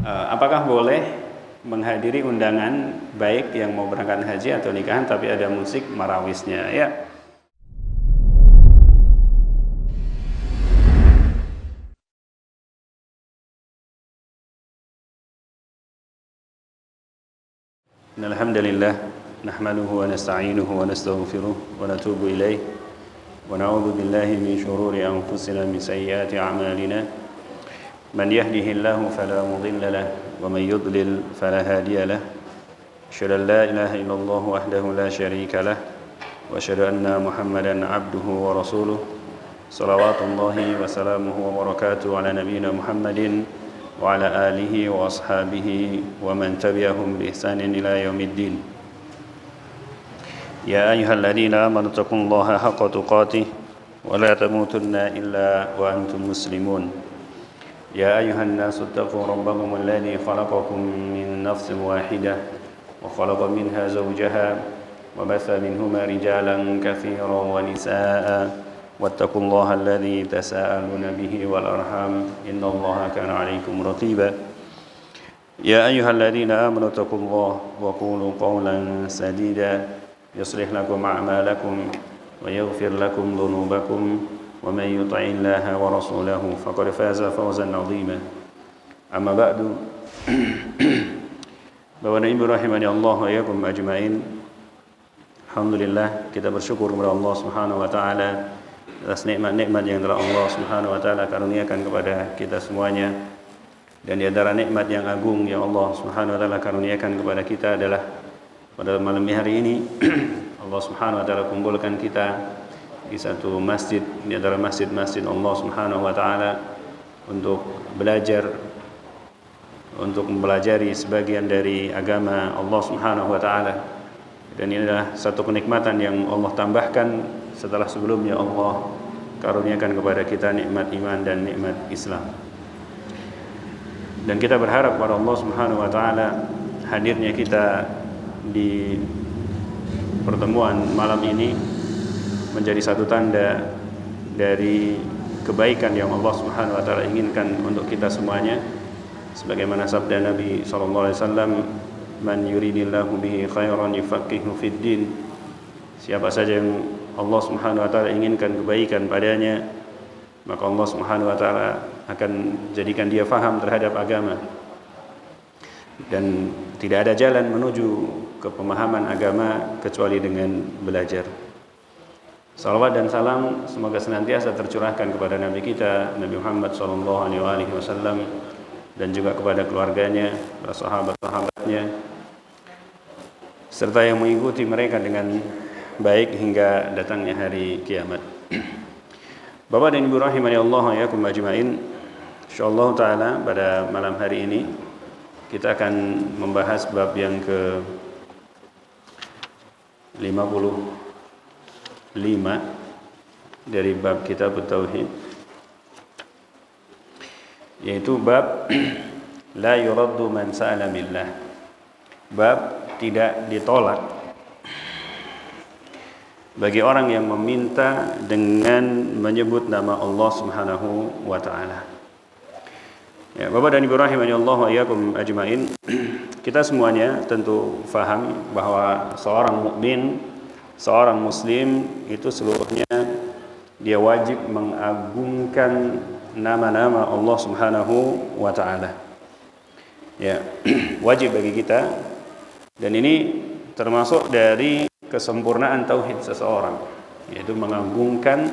Apakah boleh menghadiri undangan baik yang mau berangkat haji atau nikahan tapi ada musik marawisnya? Ya. Alhamdulillah nahmaduhu wa nasta'inuhu wa nastaghfiruh wa natubu ilaih wa na'udzu billahi min shururi anfusina min sayyiati a'malina man yahdihillahu fala mudilla lahu wa man yudlil fala hadiya lahu asyhadu an la ilaha illallah wahdahu la syarika lahu wa asyhadu anna muhammadan abduhu wa rasuluh salawatullahi wa salamuhu wa barakatuhu ala nabiyyina muhammadin wa ala alihi wa ashabihi wa man tabi'ahum bi ihsanin ila yaumiddin. Ya ayyuhalladzina amanu taqullaha haqqa tuqatih wa la tamutunna illa wa antum muslimun. Ya ayyuhan nasu taqu rabbakum alladzi khalaqakum min nafsin wahidah wa khalaqa minha zawjaha wa batha minhuma rijalan katsiran wa nisaa'a واتقوا الله الذي تساءلون به والأرحام إن الله كان عليكم رقيبا يا أيها الذين آمنوا اتقوا الله وقولوا قولا سديدا يصلح لكم أعمالكم ويغفر لكم ذنوبكم ومن يطع الله ورسوله فقد فاز فوزا عظيما أما بعد Bapak dan Ibu rahimani Allah wa iyyakum ajmain. Alhamdulillah, kita bersyukur kepada Allah Subhanahu wa taala atas nikmat-nikmat yang telah Allah Subhanahu wa taala karuniakan kepada kita semuanya. Dan di antara nikmat yang agung yang Allah Subhanahu wa taala karuniakan kepada kita adalah pada malam hari ini Allah Subhanahu wa taala kumpulkan kita di satu masjid di antara masjid-masjid Allah Subhanahu wa taala untuk belajar, untuk mempelajari sebagian dari agama Allah Subhanahu wa taala. Dan ini adalah satu kenikmatan yang Allah tambahkan setelah sebelumnya Allah karuniakan kepada kita nikmat iman dan nikmat Islam. Dan kita berharap kepada Allah Subhanahu wa taala hadirnya kita di pertemuan malam ini menjadi satu tanda dari kebaikan yang Allah Subhanahu wa taala inginkan untuk kita semuanya. Sebagaimana sabda Nabi sallallahu alaihi wasallam, "Man yuridillahu bihi khairan yufaqihu fid din." Siapa saja yang Allah Subhanahu wa taala inginkan kebaikan padanya, maka Allah Subhanahu wa taala akan jadikan dia faham terhadap agama. Dan tidak ada jalan menuju ke pemahaman agama kecuali dengan belajar. Salawat dan salam semoga senantiasa tercurahkan kepada Nabi kita Nabi Muhammad sallallahu alaihi wasallam dan juga kepada keluarganya, para sahabat-sahabatnya, serta yang mengikuti mereka dengan baik hingga datangnya hari kiamat. Bapak dan Ibu rahimani Allah wa iyyakum ajmain. Insyaallah taala pada malam hari ini kita akan membahas bab yang ke 55 dari bab Kitab Tauhid, yaitu bab la yuraddu man sa'ala billah. Bab tidak ditolak bagi orang yang meminta dengan menyebut nama Allah Subhanahu wa taala. Ya, Bapak dan Ibu rahimani Allah wa iyyakum ajmain. Kita semuanya tentu faham bahwa seorang mukmin, seorang muslim itu seluruhnya dia wajib mengagungkan nama-nama Allah Subhanahu wa taala. Ya, wajib bagi kita, dan ini termasuk dari kesempurnaan tauhid seseorang, yaitu mengagungkan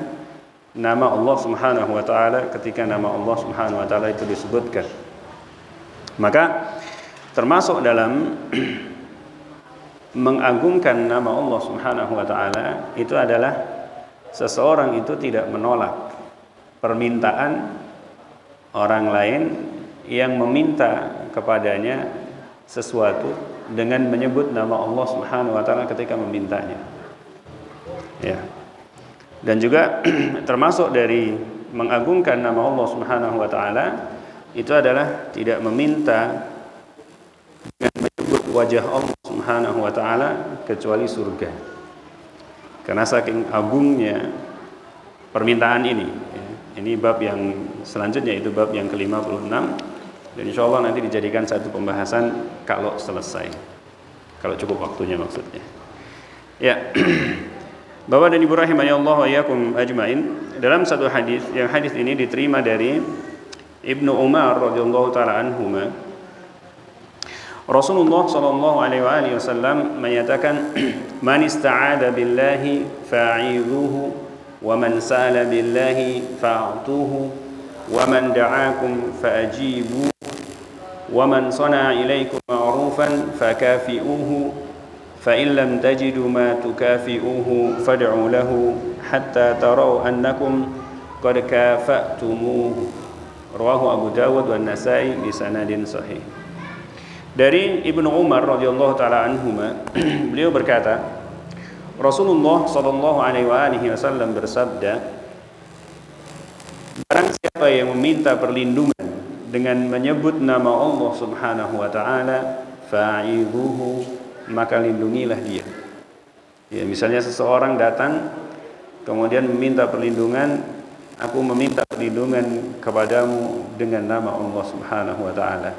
nama Allah Subhanahu wa taala ketika nama Allah Subhanahu wa taala itu disebutkan. Maka termasuk dalam mengagungkan nama Allah Subhanahu wa taala itu adalah seseorang itu tidak menolak permintaan orang lain yang meminta kepadanya sesuatu dengan menyebut nama Allah Subhanahu wa taala ketika memintanya. Ya. Dan juga termasuk dari mengagungkan nama Allah Subhanahu wa taala itu adalah tidak meminta dengan menyebut wajah Allah Subhanahu wa taala kecuali surga. Karena saking agungnya permintaan ini. Ini bab yang selanjutnya, itu bab yang ke-56 Dan insya Allah nanti dijadikan satu pembahasan kalau selesai, kalau cukup waktunya maksudnya. Ya, Bapak dan Ibu rahimani Allah wa iyyakum ajmain, dalam satu hadis, yang hadis ini diterima dari Ibnu Umar radhiyallahu taala anhuma, Rasulullah sallallahu alaihi wasallam menyatakan, "Man ista'adha billahi fa'idhuhu wa man sa'ala billahi fa'atuhu wa man da'akum fa'ajibu wa man sana'a ilaikum ma'rufan fakafi'uhu fa in lam tajidu ma tukafi'uhu fad'u lahu hatta taraw annakum qad kafa'tumuhu." Rawahu Abu Dawud wa Nasa'i bi sanadin sahih. Dari Ibnu Umar radhiyallahu taala anhuma, beliau berkata, Rasulullah sallallahu alaihi wasallam bersabda, barang siapa yang meminta perlindungan dengan menyebut nama Allah Subhanahu wa taala, fa'idhuhu, maka lindungilah dia. Ya, misalnya seseorang datang kemudian meminta perlindungan, aku meminta perlindungan kepadamu dengan nama Allah Subhanahu wa taala.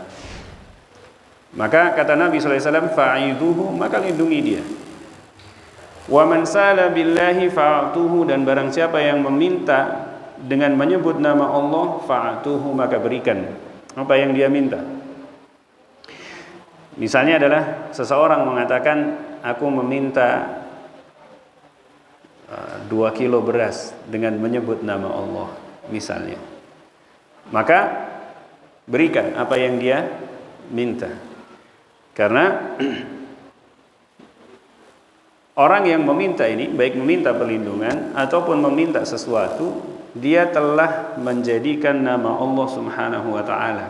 Maka kata Nabi sallallahu alaihi wasallam, fa'idhuhu, maka lindungi dia. Wa man sala billahi fa'atuhu, dan barang siapa yang meminta dengan menyebut nama Allah, fa'atuhu, maka berikan apa yang dia minta. Misalnya adalah seseorang mengatakan, aku meminta 2 kilo beras dengan menyebut nama Allah misalnya, maka berikan apa yang dia minta. Karena orang yang meminta ini, baik meminta perlindungan ataupun meminta sesuatu, dia telah menjadikan nama Allah Subhanahu wa taala.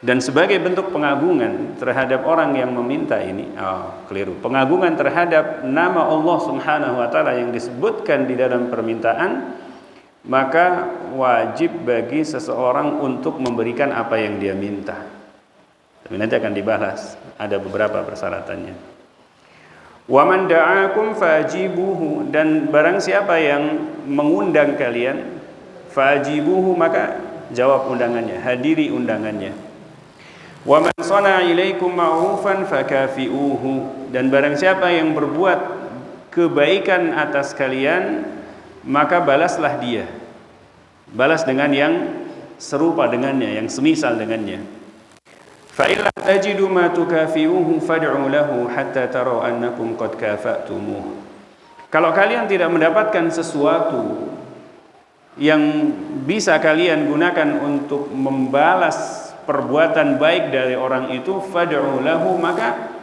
Dan sebagai bentuk pengagungan terhadap orang yang meminta ini, pengagungan terhadap nama Allah Subhanahu wa taala yang disebutkan di dalam permintaan, maka wajib bagi seseorang untuk memberikan apa yang dia minta. Tapi nanti akan dibahas, ada beberapa persyaratannya. Wa man da'akum fajibuhu, dan barang siapa yang mengundang kalian, fajibuhu, maka jawab undangannya, hadiri undangannya. Wa man sana'a ilaikum ma'rufan fakafi'uhu, dan barang siapa yang berbuat kebaikan atas kalian, maka balaslah dia. Balas dengan yang serupa dengannya, yang semisal dengannya. Fa in lam tajidu ma tukafi'uhu fad'u lahu hatta taraw annakum qad kafa'tumuh. Kalau kalian tidak mendapatkan sesuatu yang bisa kalian gunakan untuk membalas perbuatan baik dari orang itu, fad'u lahu, maka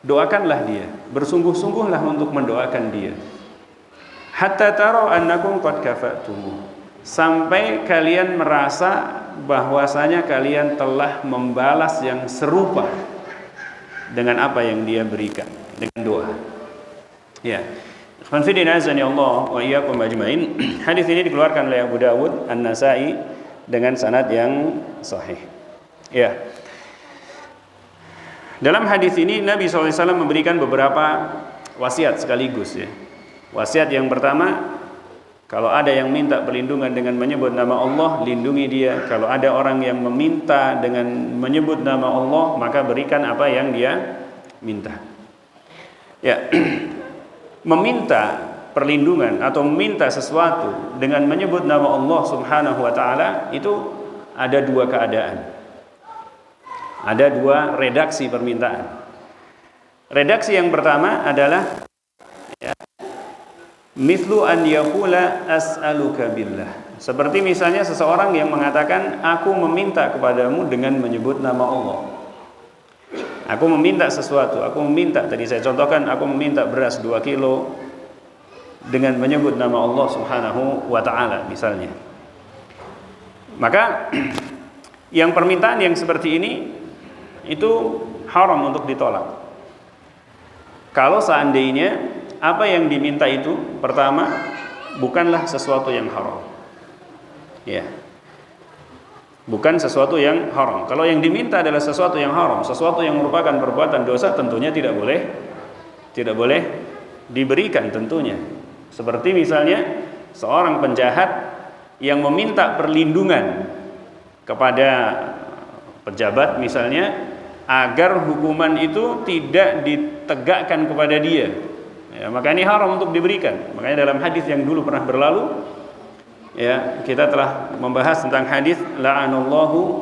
doakanlah dia, bersungguh-sungguhlah untuk mendoakan dia. Hatta taraw annakum qad kafa'tumuh, sampai kalian merasa bahwasanya kalian telah membalas yang serupa dengan apa yang dia berikan, dengan doa. Ya. Ikhwan fillah azani Allah wa iyyakum ajmain. Hadis ini dikeluarkan oleh Abu Dawud, An-Nasa'i dengan sanad yang sahih. Ya. Dalam hadis ini Nabi SAW memberikan beberapa wasiat sekaligus, ya. Wasiat yang pertama, kalau ada yang minta perlindungan dengan menyebut nama Allah, lindungi dia. Kalau ada orang yang meminta dengan menyebut nama Allah, maka berikan apa yang dia minta. Ya, meminta perlindungan atau meminta sesuatu dengan menyebut nama Allah Subhanahu wa taala, itu ada dua keadaan. Ada dua redaksi permintaan. Redaksi yang pertama adalah, ya, mithlu an yaqula as'aluka billah. Seperti misalnya seseorang yang mengatakan, aku meminta kepadamu dengan menyebut nama Allah. Aku meminta sesuatu, aku meminta, tadi saya contohkan, aku meminta beras 2 kilo dengan menyebut nama Allah Subhanahu wa taala misalnya. Maka yang permintaan yang seperti ini itu haram untuk ditolak. Kalau seandainya apa yang diminta itu pertama bukanlah sesuatu yang haram, ya, bukan sesuatu yang haram. Kalau yang diminta adalah sesuatu yang haram, sesuatu yang merupakan perbuatan dosa, tentunya tidak boleh diberikan tentunya. Seperti misalnya seorang penjahat yang meminta perlindungan kepada pejabat misalnya, agar hukuman itu tidak ditegakkan kepada dia. Ya, maka ini haram untuk diberikan. Makanya dalam hadis yang dulu pernah berlalu, ya, kita telah membahas tentang hadis la'anallahu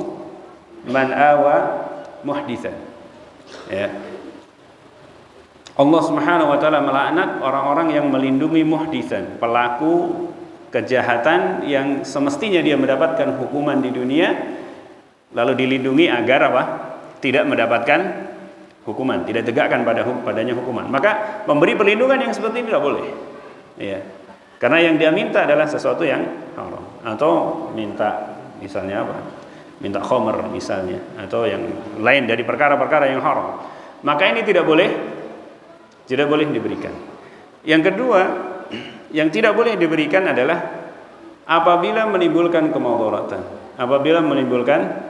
man awa muhditsan. Ya. Allah Subhanahu wa taala melaknat orang-orang yang melindungi muhditsan, pelaku kejahatan yang semestinya dia mendapatkan hukuman di dunia, lalu dilindungi agar apa? Tidak mendapatkan hukuman, tidak tegakkan padanya hukuman. Maka memberi perlindungan yang seperti ini tidak boleh. Ya. Karena yang dia minta adalah sesuatu yang haram, atau minta misalnya apa? Minta khamr misalnya, atau yang lain dari perkara-perkara yang haram. Maka ini tidak boleh diberikan. Yang kedua, yang tidak boleh diberikan adalah apabila menimbulkan kemudaratan. Apabila menimbulkan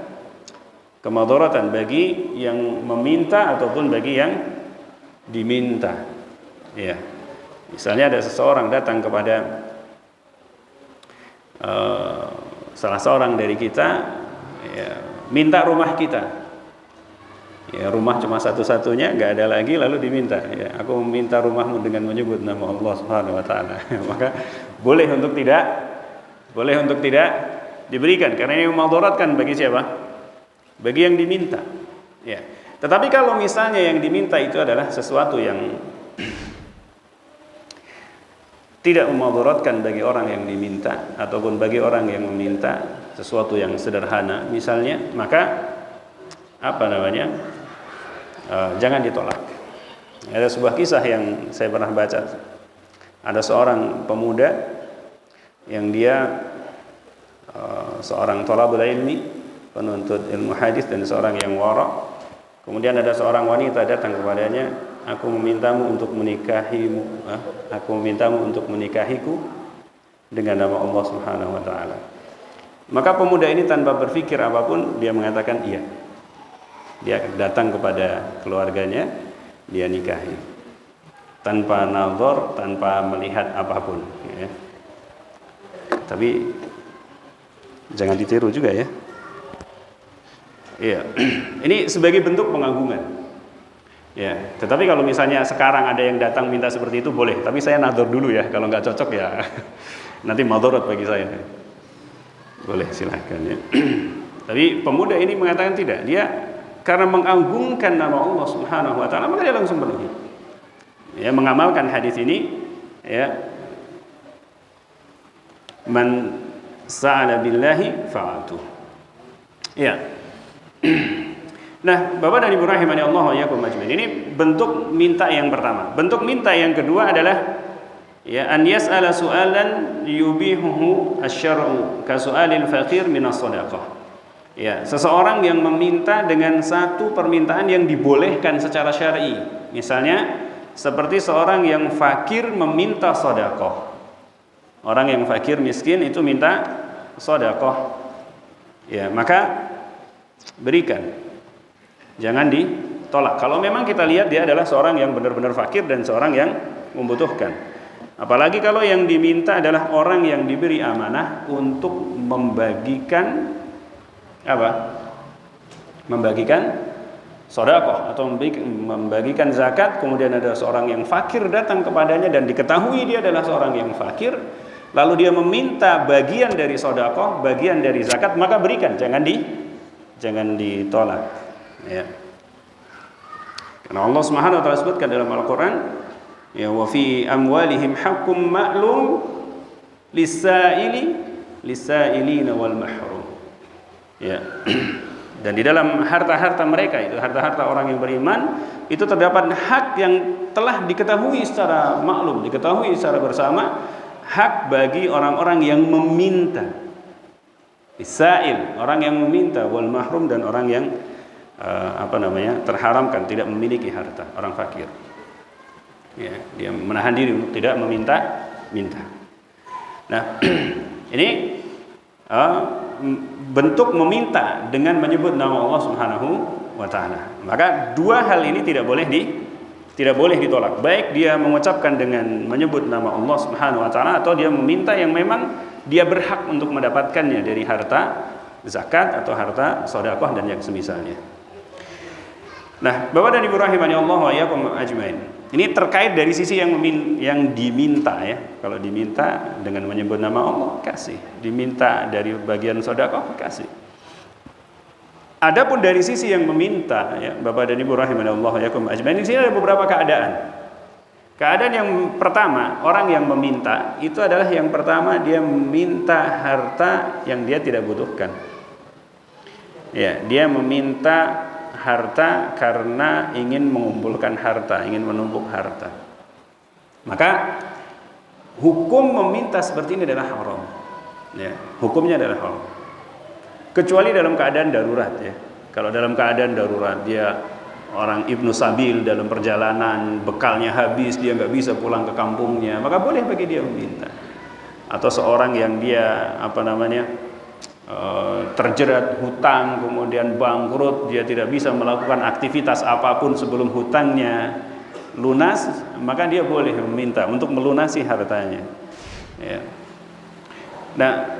kemudaratan bagi yang meminta ataupun bagi yang diminta. Ya. Misalnya ada seseorang datang kepada salah seorang dari kita, ya, minta rumah kita. Ya, rumah cuma satu-satunya, nggak ada lagi, lalu diminta, ya, aku meminta rumahmu dengan menyebut nama Allah Subhanahu wa taala. Maka boleh untuk tidak diberikan, karena ini memudaratkan bagi siapa? Bagi yang diminta. Ya. Tetapi kalau misalnya yang diminta itu adalah sesuatu yang tidak memudaratkan bagi orang yang diminta ataupun bagi orang yang meminta, sesuatu yang sederhana misalnya, maka jangan ditolak. Ada sebuah kisah yang saya pernah baca. Ada seorang pemuda yang dia seorang thalabul ilmi, penuntut ilmu hadis dan seorang yang wara. Kemudian ada seorang wanita datang kepadanya, aku memintamu untuk menikahiku dengan nama Allah Subhanahu wa taala. Maka pemuda ini tanpa berpikir apapun dia mengatakan iya. Dia datang kepada keluarganya, dia nikahi tanpa nazar, tanpa melihat apapun, ya. Tapi jangan ditiru juga, ya. Iya. Ini sebagai bentuk pengagungan. Ya, tetapi kalau misalnya sekarang ada yang datang minta seperti itu boleh, tapi saya nazar dulu ya, kalau nggak cocok ya nanti madarat bagi saya. Boleh, silahkan, ya. Tapi pemuda ini mengatakan tidak, dia karena mengagungkan nama Allah Subhanahu wa taala, maka dia langsung penuhi. Ya, mengamalkan hadis ini, ya. Man sa'ala billahi fa'atuh. Ya. Nah, Bapak dan Ibu rahimani Allah wa iyyakum ajmain. Ini bentuk minta yang pertama. Bentuk minta yang kedua adalah, ya, an yas'ala su'alan yubihuhu asy-syar'u ka su'alil faqir min as-shadaqah. Ya, seseorang yang meminta dengan satu permintaan yang dibolehkan secara syar'i. Misalnya seperti seorang yang fakir meminta sedekah. Orang yang fakir miskin itu minta sedekah. Ya, maka berikan. Jangan ditolak. Kalau memang kita lihat dia adalah seorang yang benar-benar fakir dan seorang yang membutuhkan. Apalagi kalau yang diminta adalah orang yang diberi amanah untuk membagikan sedekah atau membagikan zakat, kemudian ada seorang yang fakir datang kepadanya dan diketahui dia adalah seorang yang fakir, lalu dia meminta bagian dari sedekah, bagian dari zakat, maka berikan, jangan ditolak, ya. Karena Allah Subhanahu wa taala sebutkan dalam Al-Qur'an, ya, wa fi amwalihim haqqum ma'lum lis-sa'ilina wal mahrum. Ya. Dan di dalam harta-harta mereka itu, harta-harta orang yang beriman, itu terdapat hak yang telah diketahui secara maklum, diketahui secara bersama, hak bagi orang-orang yang meminta. Isail, orang yang meminta, wal mahrum, dan orang yang terharamkan, tidak memiliki harta, orang fakir. Ya, dia menahan diri untuk tidak minta. Nah, ini bentuk meminta dengan menyebut nama Allah Subhanahu wa taala. Maka dua hal ini tidak boleh ditolak. Baik dia mengucapkan dengan menyebut nama Allah Subhanahu wa taala atau dia meminta yang memang dia berhak untuk mendapatkannya dari harta zakat atau harta sedekah dan yang semisalnya. Nah, Bapak dan Ibu rahimani Allah wa iyyakum ajmain. Ini terkait dari sisi yang diminta ya. Kalau diminta dengan menyebut nama Allah, kasih. Diminta dari bagian sedekah, kasih. Adapun dari sisi yang meminta ya, Bapak dan Ibu rahimani Allah wa iyyakum ajmain, di sini ada beberapa keadaan. Keadaan yang pertama, orang yang meminta itu adalah yang pertama dia meminta harta yang dia tidak butuhkan. Ya, dia meminta harta karena ingin mengumpulkan harta, ingin menumpuk harta. Maka hukum meminta seperti ini adalah haram. Ya, hukumnya adalah haram. Kecuali dalam keadaan darurat ya. Kalau dalam keadaan darurat dia orang ibnu sabil dalam perjalanan, bekalnya habis, dia nggak bisa pulang ke kampungnya, maka boleh bagi dia meminta. Atau seorang yang dia terjerat hutang, kemudian bangkrut, dia tidak bisa melakukan aktivitas apapun sebelum hutangnya lunas, maka dia boleh meminta untuk melunasi hartanya. Ya. Nah,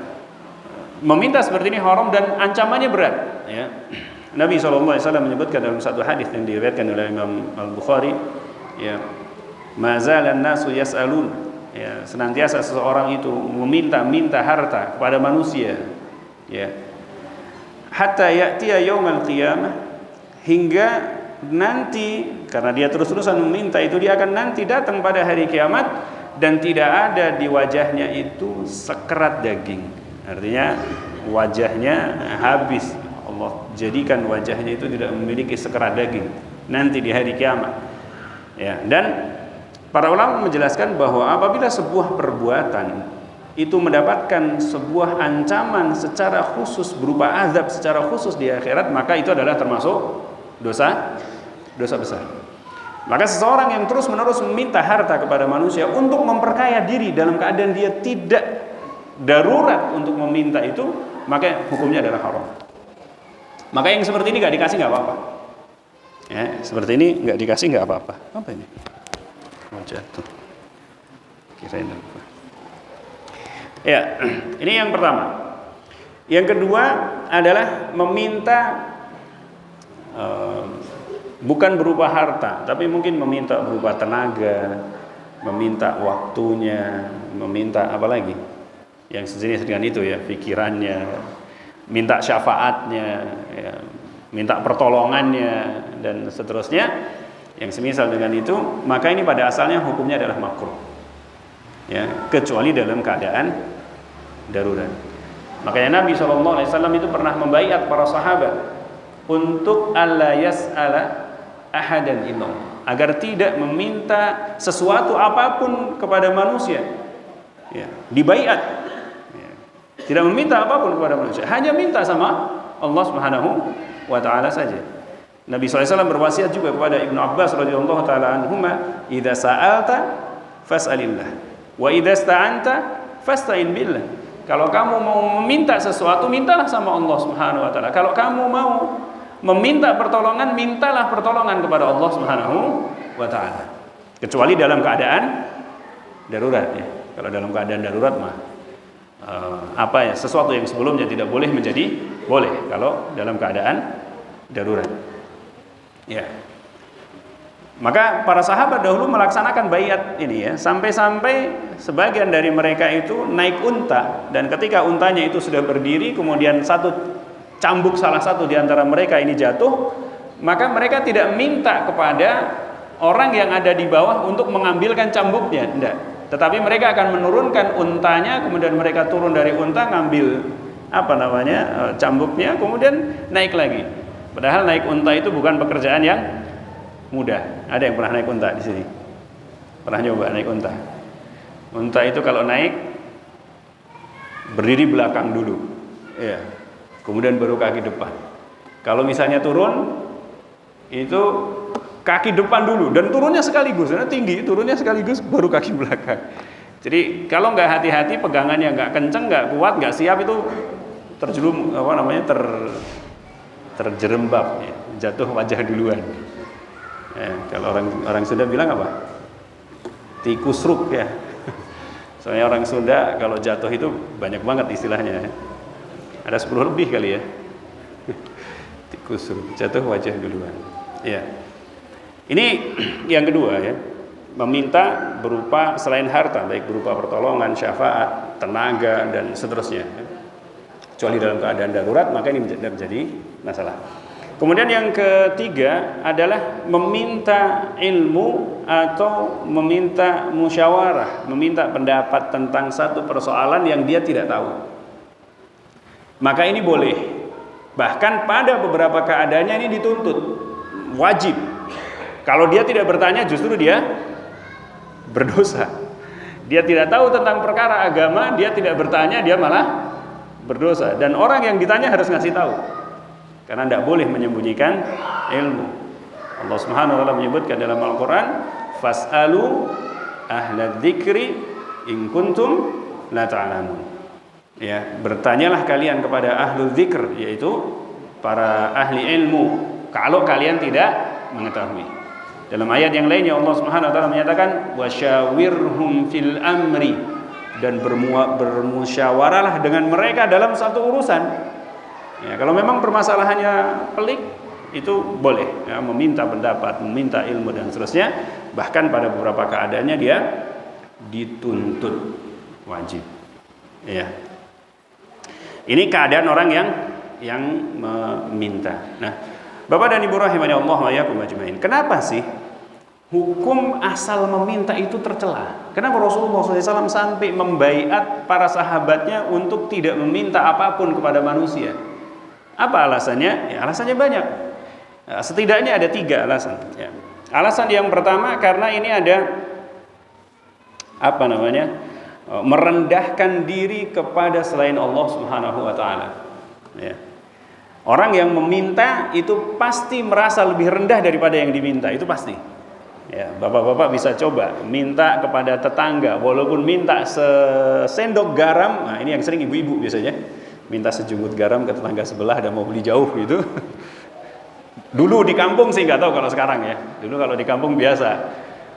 meminta seperti ini haram dan ancamannya berat. Ya. Nabi SAW menyebutkan dalam satu hadis yang diriwayatkan oleh Imam Al-Bukhari, ya, mazalan nasu yas'alun, ya, senantiasa seseorang itu meminta harta kepada manusia, ya, hatta ya'tiya yaumal qiyamah, hingga nanti karena dia terus-terusan meminta itu, dia akan nanti datang pada hari kiamat dan tidak ada di wajahnya itu sekerat daging. Artinya wajahnya habis, Allah jadikan wajahnya itu tidak memiliki sekerat daging nanti di hari kiamat. Ya, dan para ulama menjelaskan bahwa apabila sebuah perbuatan itu mendapatkan sebuah ancaman secara khusus berupa azab secara khusus di akhirat, maka itu adalah termasuk dosa besar. Maka seseorang yang terus-menerus meminta harta kepada manusia untuk memperkaya diri dalam keadaan dia tidak darurat untuk meminta itu, maka hukumnya adalah haram. Maka yang seperti ini nggak dikasih nggak apa-apa. Ya, seperti ini nggak dikasih nggak apa-apa. Apa ini? Mau jatuh. Kirain apa? Ya, ini yang pertama. Yang kedua adalah meminta bukan berupa harta, tapi mungkin meminta berupa tenaga, meminta waktunya, meminta apa lagi? Yang sejenis dengan itu ya, pikirannya, minta syafaatnya, ya, minta pertolongannya dan seterusnya. Yang semisal dengan itu, maka ini pada asalnya hukumnya adalah makruh. Ya, kecuali dalam keadaan darurat. Makanya Nabi SAW itu pernah membaiat para sahabat untuk alla yas'ala ahadan illallah, agar tidak meminta sesuatu apapun kepada manusia. Ya, dibaiat. Ya, tidak meminta apapun kepada manusia, hanya minta sama Allah Subhanahu wa taala saja. Nabi SAW berwasiat juga kepada Ibnu Abbas radhiyallahu taala anhuma, "Idza sa'alta fas'alillah, wa idza sta'anta fasta'in billah." Kalau kamu mau meminta sesuatu, mintalah sama Allah Subhanahu wa taala. Kalau kamu mau meminta pertolongan, mintalah pertolongan kepada Allah Subhanahu wa taala. Kecuali dalam keadaan darurat ya. Kalau dalam keadaan darurat mah sesuatu yang sebelumnya tidak boleh menjadi boleh kalau dalam keadaan darurat. Ya. Maka para sahabat dahulu melaksanakan baiat ini ya, sampai-sampai sebagian dari mereka itu naik unta, dan ketika untanya itu sudah berdiri, kemudian cambuk salah satu di antara mereka ini jatuh, maka mereka tidak minta kepada orang yang ada di bawah untuk mengambilkan cambuknya, tidak. Tetapi mereka akan menurunkan untanya, kemudian mereka turun dari unta, ngambil cambuknya, kemudian naik lagi. Padahal naik unta itu bukan pekerjaan yang mudah. Ada yang pernah naik unta di sini? Pernah nyoba naik unta? Unta itu kalau naik berdiri belakang dulu, ya. Kemudian baru kaki depan. Kalau misalnya turun itu kaki depan dulu dan turunnya sekaligus, karena tinggi, turunnya sekaligus baru kaki belakang. Jadi kalau nggak hati-hati, pegangannya nggak kenceng, nggak kuat, nggak siap, itu terjelum terjerembab, ya, jatuh wajah duluan. Ya, kalau orang Sunda bilang apa? Tikusruk ya. Soalnya orang Sunda kalau jatuh itu banyak banget istilahnya. Ada 10 lebih kali ya. Tikus jatuh wajah duluan. Ya. Ini yang kedua ya. Meminta berupa selain harta, baik berupa pertolongan, syafaat, tenaga dan seterusnya. Kecuali dalam keadaan darurat, maka ini menjadi masalah. Kemudian yang ketiga adalah meminta ilmu atau meminta musyawarah, meminta pendapat tentang satu persoalan yang dia tidak tahu. Maka ini boleh. Bahkan pada beberapa keadaannya ini dituntut, wajib. Kalau dia tidak bertanya justru dia berdosa. Dia tidak tahu tentang perkara agama, dia tidak bertanya, dia malah berdosa. Dan orang yang ditanya harus ngasih tahu. Karena tidak boleh menyembunyikan ilmu. Allah Subhanahu wa taala menyebutkan dalam Al-Qur'an, "Fas'alu ahla dzikri in kuntum la ta'lamun." Ya, bertanyalah kalian kepada ahlu dzikr, yaitu para ahli ilmu, kalau kalian tidak mengetahui. Dalam ayat yang lainnya Allah Subhanahu wa taala menyatakan, "Wasyawirhum fil amri," dan bermusyawarahlah dengan mereka dalam satu urusan. Ya, kalau memang permasalahannya pelik, itu boleh ya, meminta pendapat, meminta ilmu dan seterusnya. Bahkan pada beberapa keadaannya dia dituntut wajib. Ya. Ini keadaan orang yang meminta. Nah, Bapak dan Ibu rahimani Allah wa iyyakum ajmain. Kenapa sih hukum asal meminta itu tercela? Kenapa Rasulullah SAW sampai membaiat para sahabatnya untuk tidak meminta apapun kepada manusia? Apa alasannya? Ya, alasannya banyak. Setidaknya ada 3 alasan. Ya. Alasan yang pertama karena ini ada merendahkan diri kepada selain Allah Subhanahu wa taala. Ya. Orang yang meminta itu pasti merasa lebih rendah daripada yang diminta, itu pasti. Ya, bapak-bapak bisa coba minta kepada tetangga, walaupun minta sesendok garam. Nah, ini yang sering ibu-ibu biasanya. Minta sejumut garam ke tetangga sebelah dan mau beli jauh gitu. Dulu di kampung sih nggak tahu kalau sekarang ya. Dulu kalau di kampung biasa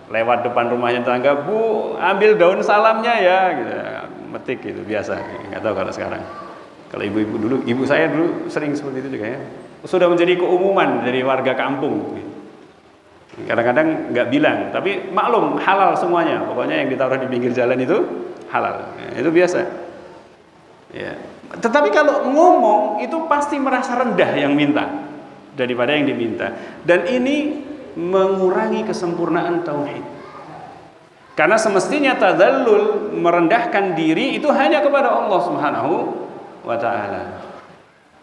lewat depan rumahnya tetangga, "Bu, ambil daun salamnya ya," gitu. Metik gitu biasa. Nggak tahu kalau sekarang. Kalau ibu-ibu dulu, ibu saya dulu sering seperti itu juga ya. Sudah menjadi keumuman dari warga kampung. Kadang-kadang nggak bilang, tapi maklum halal semuanya. Pokoknya yang ditaruh di pinggir jalan itu halal. Ya, itu biasa. Ya. Tetapi kalau ngomong itu pasti merasa rendah yang minta daripada yang diminta. Dan ini mengurangi kesempurnaan tauhid. Karena semestinya tadzallul, merendahkan diri itu hanya kepada Allah Subhanahu wa taala.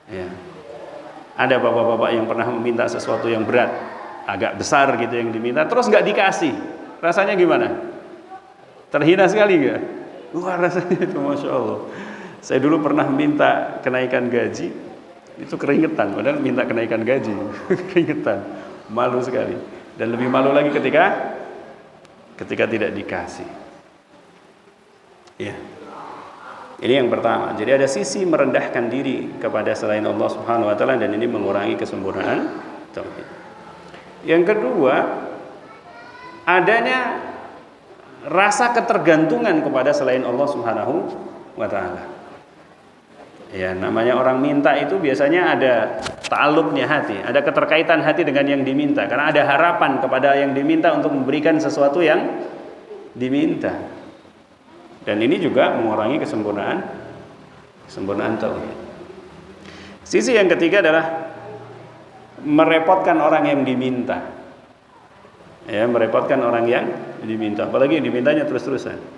Ya. Ada bapak-bapak yang pernah meminta sesuatu yang berat, agak besar gitu yang diminta, terus nggak dikasih. Rasanya gimana? Terhina sekali nggak? Wah, rasanya itu Masya Allah. Saya dulu pernah minta kenaikan gaji, itu keringetan, padahal minta kenaikan gaji, keringetan, malu sekali. Dan lebih malu lagi ketika tidak dikasih. Ya, ini yang pertama. Jadi ada sisi merendahkan diri kepada selain Allah Subhanahu Wa Taala dan ini mengurangi kesempurnaan tauhid. Yang kedua, adanya rasa ketergantungan kepada selain Allah Subhanahu Wa Taala. Ya, namanya orang minta itu biasanya ada ta'alluqnya hati, ada keterkaitan hati dengan yang diminta, karena ada harapan kepada yang diminta untuk memberikan sesuatu yang diminta. Dan ini juga mengurangi kesempurnaan tauhid. Sisi yang ketiga adalah merepotkan orang yang diminta. Ya, merepotkan orang yang diminta, apalagi yang dimintanya terus-terusan.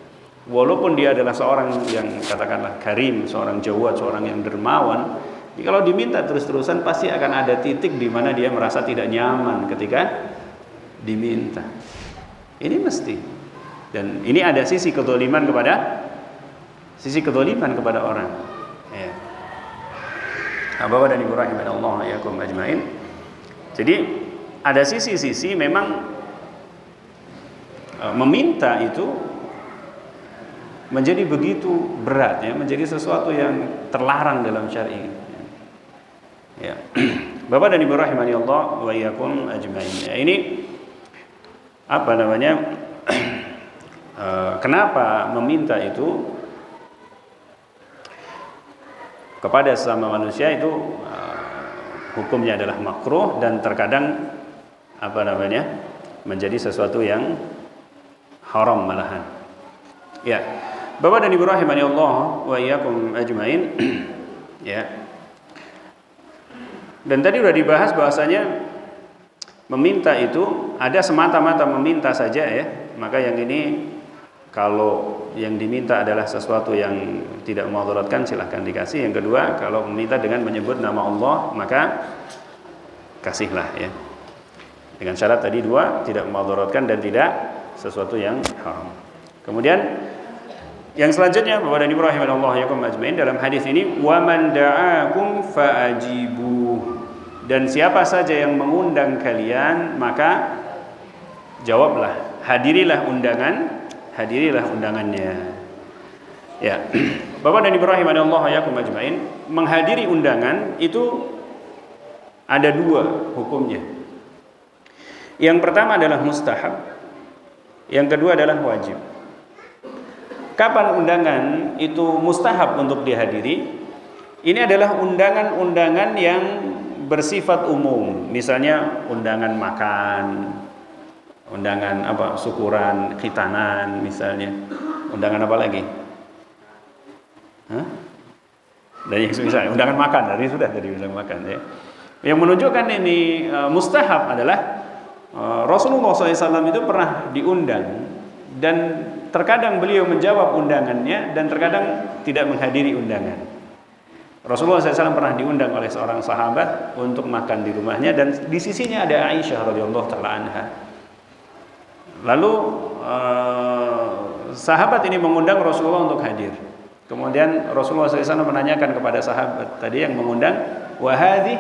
Walaupun dia adalah seorang yang katakanlah karim, seorang jawad, seorang yang dermawan, kalau diminta terus-terusan pasti akan ada titik di mana dia merasa tidak nyaman ketika diminta. Ini mesti. Dan ini ada sisi kedzaliman kepada orang. Ya. Bapak dan Ibu rahimanallah yakum ajmain. Jadi ada sisi-sisi memang meminta itu menjadi begitu berat, ya, menjadi sesuatu yang terlarang dalam syar'i. Ya. Bapak dan Ibu rahimani Allah wa iyyakum ajmain. Ya, ini apa namanya? Kenapa meminta itu kepada sesama manusia itu hukumnya adalah makruh dan terkadang menjadi sesuatu yang haram malahan. Ya, Bapak dan Ibu rahimani Allah wa iyyakum ajmain. Ya. Dan tadi sudah dibahas bahwasanya meminta itu ada semata-mata meminta saja ya. Maka yang ini kalau yang diminta adalah sesuatu yang tidak memudaratkan silahkan dikasih. Yang kedua, kalau meminta dengan menyebut nama Allah maka kasihlah ya. Dengan syarat tadi dua, tidak memudaratkan dan tidak sesuatu yang haram. Kemudian yang selanjutnya Bapak dan Ibu rahimanallahu yakum ajmain, dalam hadis ini wa man da'akum fa'ajibu, dan siapa saja yang mengundang kalian maka jawablah, hadirilah undangannya. Ya. Bapak dan Ibu rahimanallahu yakum ajmain, menghadiri undangan itu ada dua hukumnya. Yang pertama adalah mustahab, yang kedua adalah wajib. Kapan undangan itu mustahab untuk dihadiri? Ini adalah undangan-undangan yang bersifat umum. Misalnya undangan makan, undangan syukuran, khitanan misalnya. Undangan apa lagi? Dan yang misalnya undangan makan, tadi sudah undangan makan ya. Yang menunjukkan ini mustahab adalah Rasulullah SAW itu pernah diundang dan terkadang beliau menjawab undangannya dan terkadang tidak menghadiri undangan. Rasulullah SAW pernah diundang oleh seorang sahabat untuk makan di rumahnya dan di sisinya ada Aisyah radhiyallahu taala anha. Lalu sahabat ini mengundang Rasulullah untuk hadir. Kemudian Rasulullah SAW menanyakan kepada sahabat tadi yang mengundang, wahadi,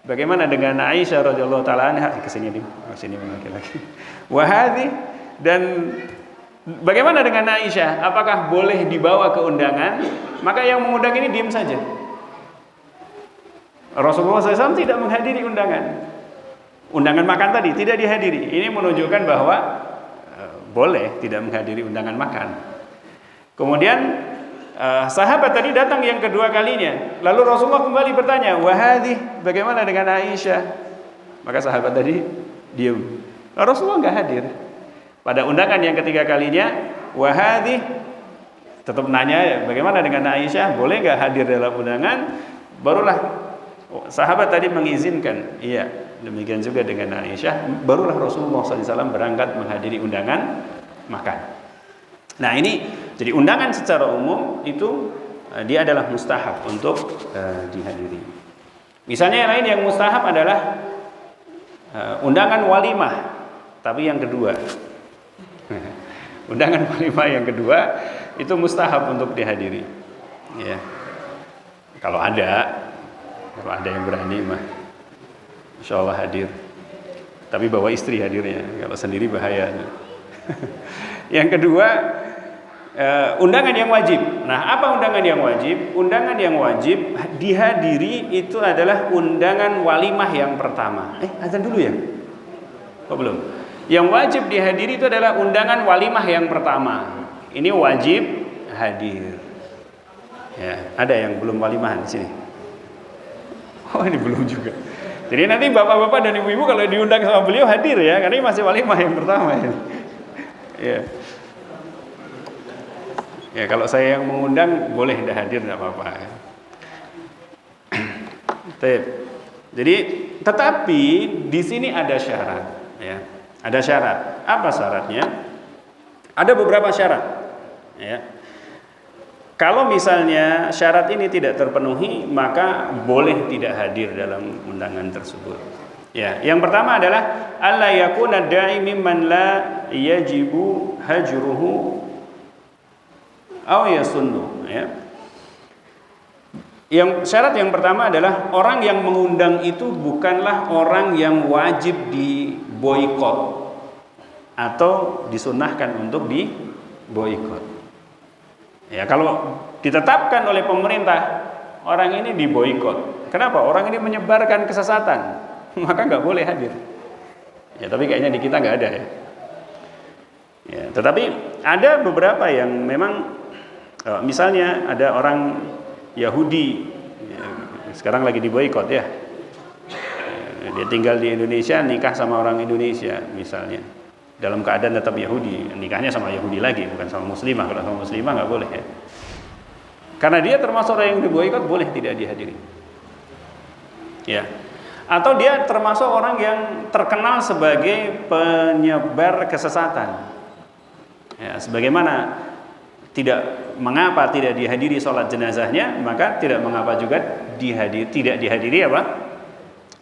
bagaimana dengan Aisyah radhiyallahu taala anha? Kesini lagi. Wahadi, dan bagaimana dengan Aisyah? Apakah boleh dibawa ke undangan? Maka yang mengundang ini diam saja. Rasulullah SAW tidak menghadiri undangan makan tadi, tidak dihadiri. Ini menunjukkan bahwa boleh tidak menghadiri undangan makan. Kemudian sahabat tadi datang yang kedua kalinya. Lalu Rasulullah kembali bertanya, wahadi, bagaimana dengan Aisyah? Maka sahabat tadi diam. Rasulullah nggak hadir. Pada undangan yang ketiga kalinya, wahadi, tetap nanya, bagaimana dengan Aisyah? Boleh nggak hadir dalam undangan? Barulah sahabat tadi mengizinkan. Iya, demikian juga dengan Aisyah. Barulah Rasulullah SAW berangkat menghadiri undangan makan. Nah ini, jadi undangan secara umum itu dia adalah mustahab untuk dihadiri. Misalnya yang lain yang mustahab adalah undangan walimah, tapi yang kedua. Undangan walimah yang kedua itu mustahab untuk dihadiri. Ya. Kalau ada yang berani mah, insya Allah hadir. Tapi bawa istri hadirnya, kalau sendiri bahaya. Yang kedua, undangan yang wajib. Nah, apa undangan yang wajib? Undangan yang wajib dihadiri itu adalah undangan walimah yang pertama. Azan dulu ya? Kok belum? Yang wajib dihadiri itu adalah undangan walimah yang pertama. Ini wajib hadir. Ya, ada yang belum walimahan di sini. Oh, ini belum juga. Jadi nanti bapak-bapak dan ibu-ibu kalau diundang sama beliau hadir ya, karena ini masih walimah yang pertama ya. Ya. Ya, kalau saya yang mengundang boleh tidak hadir tidak apa-apa. Ya. Jadi, tetapi di sini ada syarat. Ya. Ada syarat. Apa syaratnya? Ada beberapa syarat. Ya. Kalau misalnya syarat ini tidak terpenuhi, maka boleh tidak hadir dalam undangan tersebut. Ya, yang pertama adalah alla yakuna da'i mimman la yajibu hajruhu aw yasunnu, ya. Yang syarat yang pertama adalah orang yang mengundang itu bukanlah orang yang wajib diboikot atau disunnahkan untuk diboikot. Ya, kalau ditetapkan oleh pemerintah orang ini diboikot, kenapa? Orang ini menyebarkan kesesatan, maka nggak boleh hadir. Ya, tapi kayaknya di kita nggak ada ya. Ya, tetapi ada beberapa yang memang, misalnya ada orang Yahudi sekarang lagi diboikot ya. Dia tinggal di Indonesia, nikah sama orang Indonesia misalnya, dalam keadaan tetap Yahudi, nikahnya sama Yahudi lagi, bukan sama Muslimah. Kalau sama Muslimah nggak boleh ya. Karena dia termasuk orang yang diboikot, boleh tidak dihadiri. Ya. Atau dia termasuk orang yang terkenal sebagai penyebar kesesatan. Ya, sebagaimana mengapa tidak dihadiri sholat jenazahnya, maka tidak mengapa juga tidak dihadiri apa?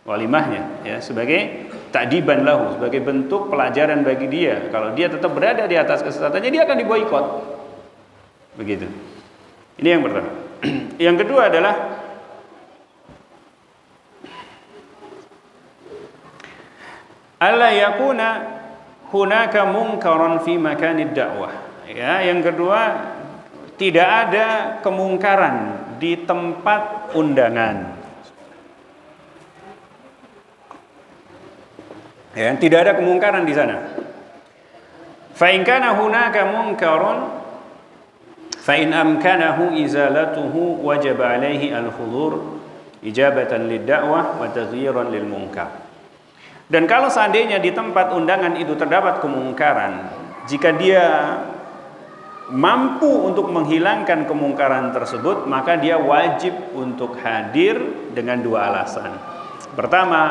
Walimahnya, ya, sebagai ta'diban lahu, sebagai bentuk pelajaran bagi dia. Kalau dia tetap berada di atas kesesatannya, dia akan diboikot. Begitu. Ini yang pertama. Yang kedua adalah alla yakuna hunaka munkaran fi makanid dakwah. Ya, yang kedua, tidak ada kemungkaran di tempat undangan. Ya, tidak ada kemungkaran di sana. Fa in kana hunaka munkarun fa in amkanahu izalatuhu wajaba alaihi al-hudur ijabatan lid-da'wah wa taghyiran lil munkar. Dan kalau seandainya di tempat undangan itu terdapat kemungkaran, jika dia mampu untuk menghilangkan kemungkaran tersebut, maka dia wajib untuk hadir dengan dua alasan. Pertama,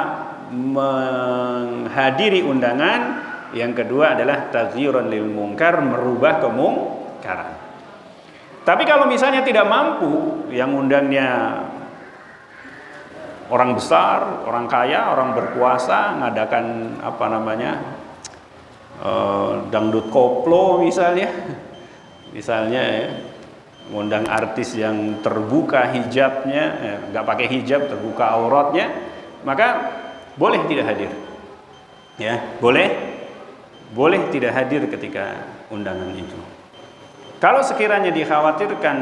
menghadiri undangan. Yang kedua adalah taghyiran lil munkar, merubah kemungkaran. Tapi kalau misalnya tidak mampu, yang undangnya orang besar, orang kaya, orang berkuasa, ngadakan dangdut koplo misalnya ya, ngundang artis yang terbuka hijabnya, nggak pakai hijab, terbuka auratnya, maka boleh tidak hadir. Ya, boleh tidak hadir ketika undangan itu. Kalau sekiranya dikhawatirkan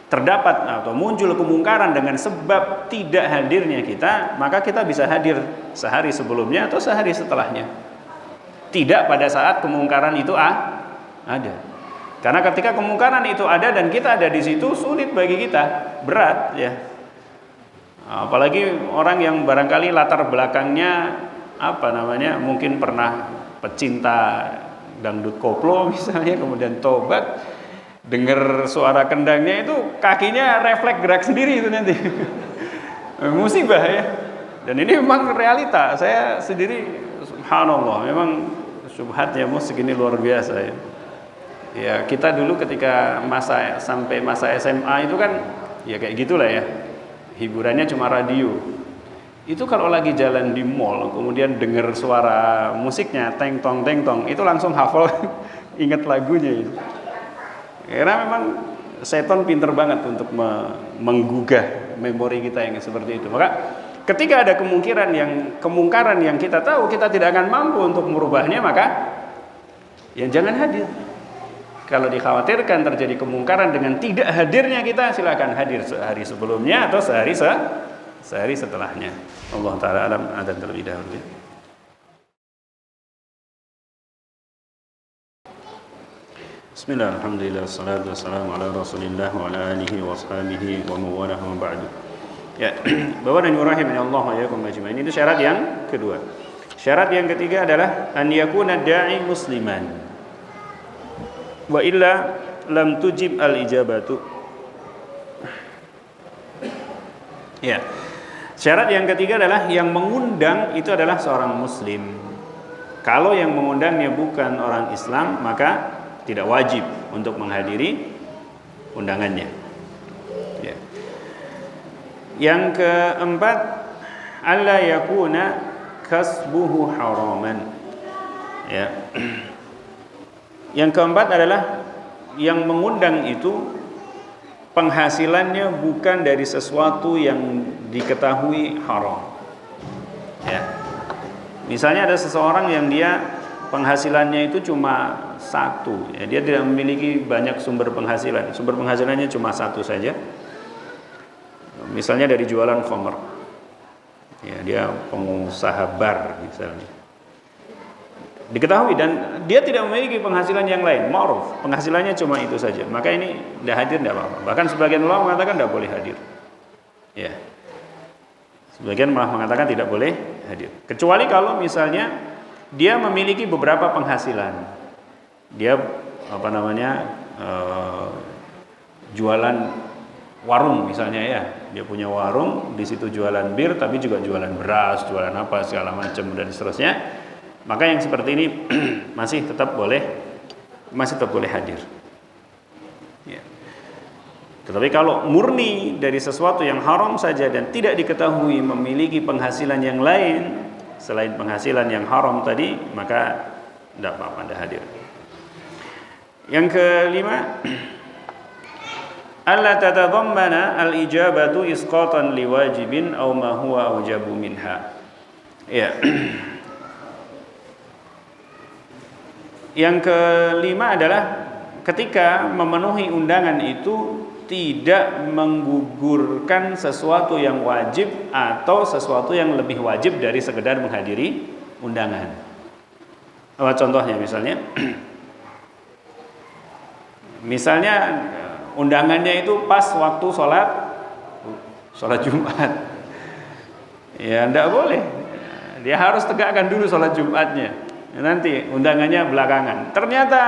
terdapat atau muncul kemungkaran dengan sebab tidak hadirnya kita, maka kita bisa hadir sehari sebelumnya atau sehari setelahnya. Tidak pada saat kemungkaran itu ada. Karena ketika kemungkaran itu ada dan kita ada di situ, sulit bagi kita, berat ya. Apalagi orang yang barangkali latar belakangnya mungkin pernah pecinta dangdut koplo misalnya, kemudian tobat, dengar suara kendangnya itu kakinya refleks gerak sendiri itu nanti. Musibah ya. Dan ini memang realita. Saya sendiri subhanallah, memang syubhatnya musik ini luar biasa ya. Ya, kita dulu ketika sampai masa SMA itu kan ya kayak gitulah ya. Hiburannya cuma radio. Itu kalau lagi jalan di mall, kemudian dengar suara musiknya teng tong, itu langsung hafal ingat lagunya itu. Karena memang setan pinter banget untuk menggugah memori kita yang seperti itu. Maka ketika ada kemungkaran yang kita tahu kita tidak akan mampu untuk merubahnya, maka ya jangan hadir. Kalau dikhawatirkan terjadi kemungkaran dengan tidak hadirnya kita, silakan hadir sehari sebelumnya atau sehari setelahnya. Allah Ta'ala alam, adzan terlebih dahulu. Bismillah, alhamdulillah, salatu wassalamu ala rasulillah wa ala alihi wa ashabihi wa mawalah wa ba'du. Ya, Bapak dan Ibu rahimani Allah wa iyyakum ajmain. Itu syarat yang kedua. Syarat yang ketiga adalah an yakuna da'i musliman. Wa illa lam tujib al-ijabatu. Ya. Syarat yang ketiga adalah yang mengundang itu adalah seorang muslim. Kalau yang mengundangnya bukan orang Islam, maka tidak wajib untuk menghadiri undangannya. Ya. Yang keempat, alla yakuna kasbuhu haraman. Ya. Yang keempat adalah yang mengundang itu penghasilannya bukan dari sesuatu yang diketahui haram. Ya. Misalnya ada seseorang yang dia penghasilannya itu cuma satu, ya, dia tidak memiliki banyak sumber penghasilan. Sumber penghasilannya cuma satu saja. Misalnya dari jualan khamr. Ya, dia pengusaha bar misalnya. Diketahui dan dia tidak memiliki penghasilan yang lain, ma'ruf, penghasilannya cuma itu saja, maka ini tidak hadir tidak apa-apa. Bahkan sebagian ulama mengatakan tidak boleh hadir. Ya. Sebagian malah mengatakan tidak boleh hadir. Kecuali kalau misalnya dia memiliki beberapa penghasilan. Dia jualan warung misalnya ya. Dia punya warung, di situ jualan bir tapi juga jualan beras, jualan apa segala macam dan seterusnya. Maka yang seperti ini masih tetap boleh hadir. Ya. Tetapi kalau murni dari sesuatu yang haram saja dan tidak diketahui memiliki penghasilan yang lain selain penghasilan yang haram tadi, maka tidak apa-apa Anda hadir. Yang kelima, alla tatadhammana al-ijabatu isqatan liwajibin aw ma huwa aujabu minha. Ya. Yang kelima adalah ketika memenuhi undangan itu tidak menggugurkan sesuatu yang wajib atau sesuatu yang lebih wajib dari sekedar menghadiri undangan. Contohnya misalnya undangannya itu pas waktu sholat Jumat. Ya tidak boleh. Dia harus tegakkan dulu sholat Jumatnya. Nanti undangannya belakangan. Ternyata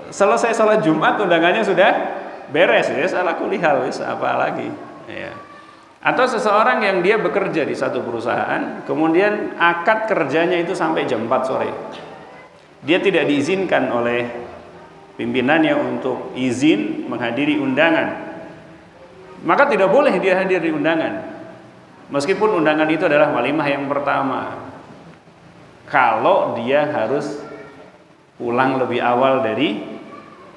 selesai sholat Jumat undangannya sudah beres, ya salah kulihal, apa lagi ya. Atau seseorang yang dia bekerja di satu perusahaan, kemudian akad kerjanya itu sampai jam 4 sore. Dia tidak diizinkan oleh pimpinannya untuk izin menghadiri undangan. Maka tidak boleh dia hadir di undangan. Meskipun undangan itu adalah walimah yang pertama. Kalau dia harus pulang lebih awal dari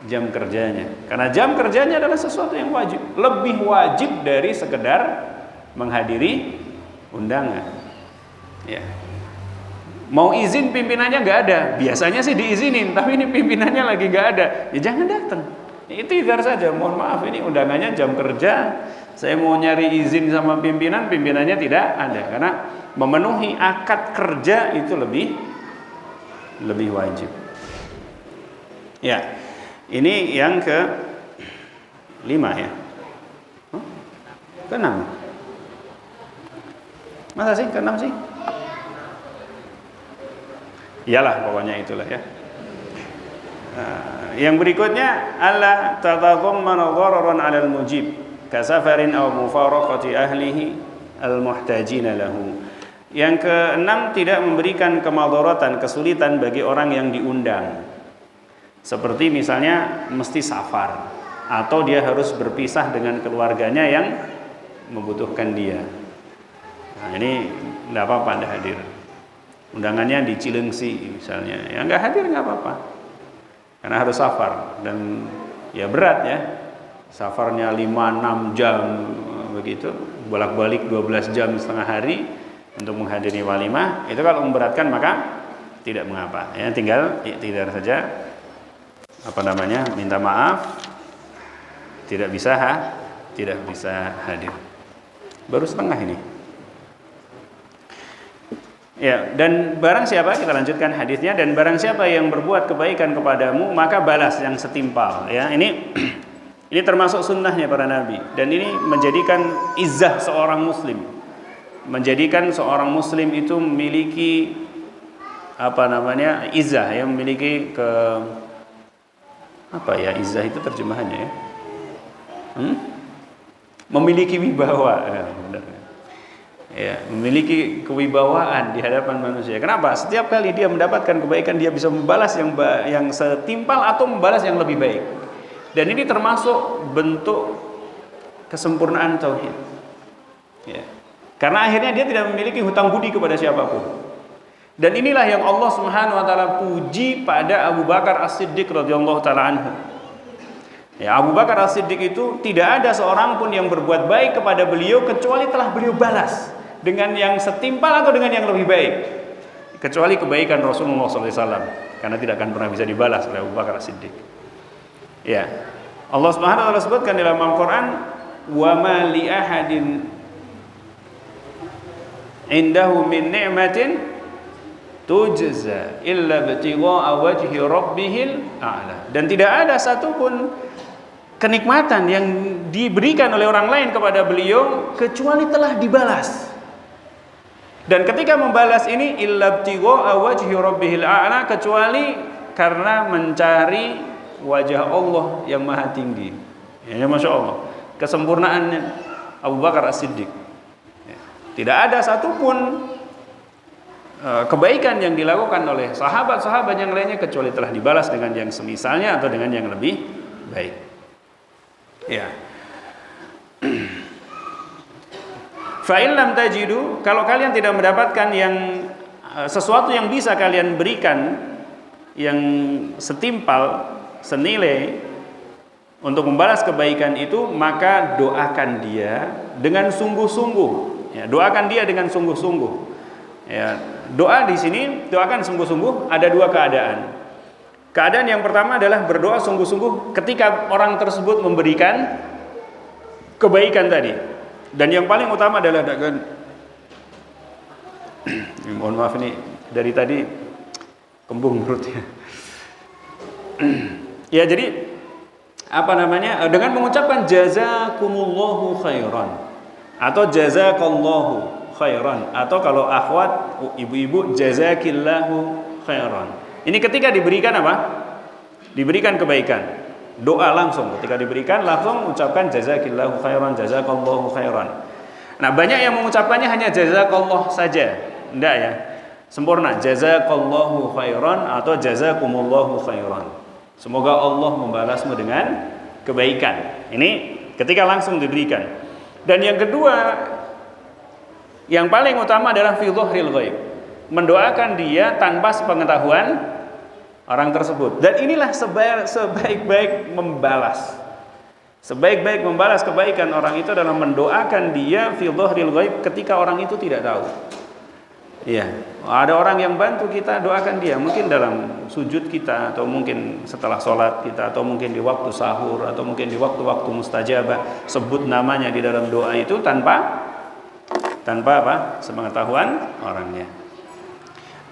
jam kerjanya, karena jam kerjanya adalah sesuatu yang wajib, lebih wajib dari sekedar menghadiri undangan. Ya. Mau izin pimpinannya nggak ada, biasanya sih diizinin, tapi ini pimpinannya lagi nggak ada, ya jangan datang. Itu ikhtiar saja. Mohon maaf, ini undangannya jam kerja, saya mau nyari izin sama pimpinan, pimpinannya tidak ada, karena memenuhi akad kerja itu lebih wajib. Ya. Ini yang ke-5 ya. Ke-6. Masa sih ke-6 sih? Iyalah pokoknya itulah ya. Yang berikutnya, alla tatadhammana dhararan 'alal mujib kasafarin aw mufaraqati ahlihi al-muhtajina lahu. Yang ke-6, tidak memberikan kemadharatan, kesulitan bagi orang yang diundang. Seperti misalnya mesti safar atau dia harus berpisah dengan keluarganya yang membutuhkan dia. Nah, ini enggak apa-apa Anda hadir. Undangannya di Cilengsi misalnya, ya enggak hadir enggak apa-apa. Karena harus safar dan ya berat ya. Safarnya 5-6 jam begitu, bolak-balik 12 jam setengah hari untuk menghadiri walimah. Itu kalau memberatkan maka tidak mengapa. Ya, tinggal ikhtiar saja. Minta maaf, tidak bisa hadir. Baru setengah ini. Ya, dan barang siapa, kita lanjutkan hadisnya, dan barang siapa yang berbuat kebaikan kepadamu maka balas yang setimpal. Ya, ini termasuk sunnahnya para nabi, dan ini menjadikan izzah seorang muslim. Menjadikan seorang muslim itu memiliki izzah, ya, memiliki izzah itu terjemahannya ya. Memiliki wibawa, ya, memiliki kewibawaan di hadapan manusia. Kenapa? Setiap kali dia mendapatkan kebaikan, dia bisa membalas yang setimpal atau membalas yang lebih baik. Dan ini termasuk bentuk kesempurnaan tauhid. Ya. Karena akhirnya dia tidak memiliki hutang budi kepada siapapun. Dan inilah yang Allah Subhanahu wa taala puji pada Abu Bakar As-Siddiq radhiyallahu taala anhu. Ya, Abu Bakar As-Siddiq itu tidak ada seorang pun yang berbuat baik kepada beliau kecuali telah beliau balas dengan yang setimpal atau dengan yang lebih baik. Kecuali kebaikan Rasulullah SAW, karena tidak akan pernah bisa dibalas oleh Abu Bakar As-Siddiq. Ya. Allah Subhanahu wa taala sebutkan dalam Al-Qur'an, "Wa ma li ahadin indahu min ni'matin tujza illa ibtigha'a wajhi rabbihil a'la." Dan tidak ada satupun kenikmatan yang diberikan oleh orang lain kepada beliau kecuali telah dibalas. Dan ketika membalas ini illa ibtigha'a wajhi rabbihil a'la, kecuali karena mencari wajah Allah yang maha tinggi. Ya, Masya Allah, kesempurnaan Abu Bakar As-Siddiq. Ya, tidak ada satupun kebaikan yang dilakukan oleh sahabat-sahabat yang lainnya kecuali telah dibalas dengan yang semisalnya atau dengan yang lebih baik. Ya. Fa in lam tajidu, kalau kalian tidak mendapatkan yang sesuatu yang bisa kalian berikan yang setimpal, senilai untuk membalas kebaikan itu, maka doakan dia dengan sungguh-sungguh. Ya, doakan dia dengan sungguh-sungguh. Ya, doa di sini, doakan sungguh-sungguh, ada dua keadaan. Keadaan yang pertama adalah berdoa sungguh-sungguh ketika orang tersebut memberikan kebaikan tadi. Dan yang paling utama adalah mohon maaf ini dari tadi kembung perutnya. Ya, jadi apa namanya? Dengan mengucapkan jazakumullahu khairan atau jazakallahu khairan, atau kalau akhwat ibu-ibu jazakillahu khairan. Ini ketika diberikan apa? Diberikan kebaikan. Doa langsung ketika diberikan langsung ucapkan jazakillahu khairan, jazakallahu khairan. Nah, banyak yang mengucapkannya hanya jazakallah saja. Enggak ya. Sempurna jazakallahu khairan atau jazakumullahu khairan. Semoga Allah membalasmu dengan kebaikan. Ini ketika langsung diberikan. Dan yang kedua, yang paling utama adalah fi dhahril ghaib. Mendoakan dia tanpa sepengetahuan orang tersebut. Dan inilah sebaik-baik membalas. Sebaik-baik membalas kebaikan orang itu adalah mendoakan dia fi dhahril ghaib ketika orang itu tidak tahu. Iya, ada orang yang bantu kita, doakan dia, mungkin dalam sujud kita, atau mungkin setelah sholat kita, atau mungkin di waktu sahur, atau mungkin di waktu-waktu mustajabah. Sebut namanya di dalam doa itu tanpa apa? Sepengetahuan orangnya.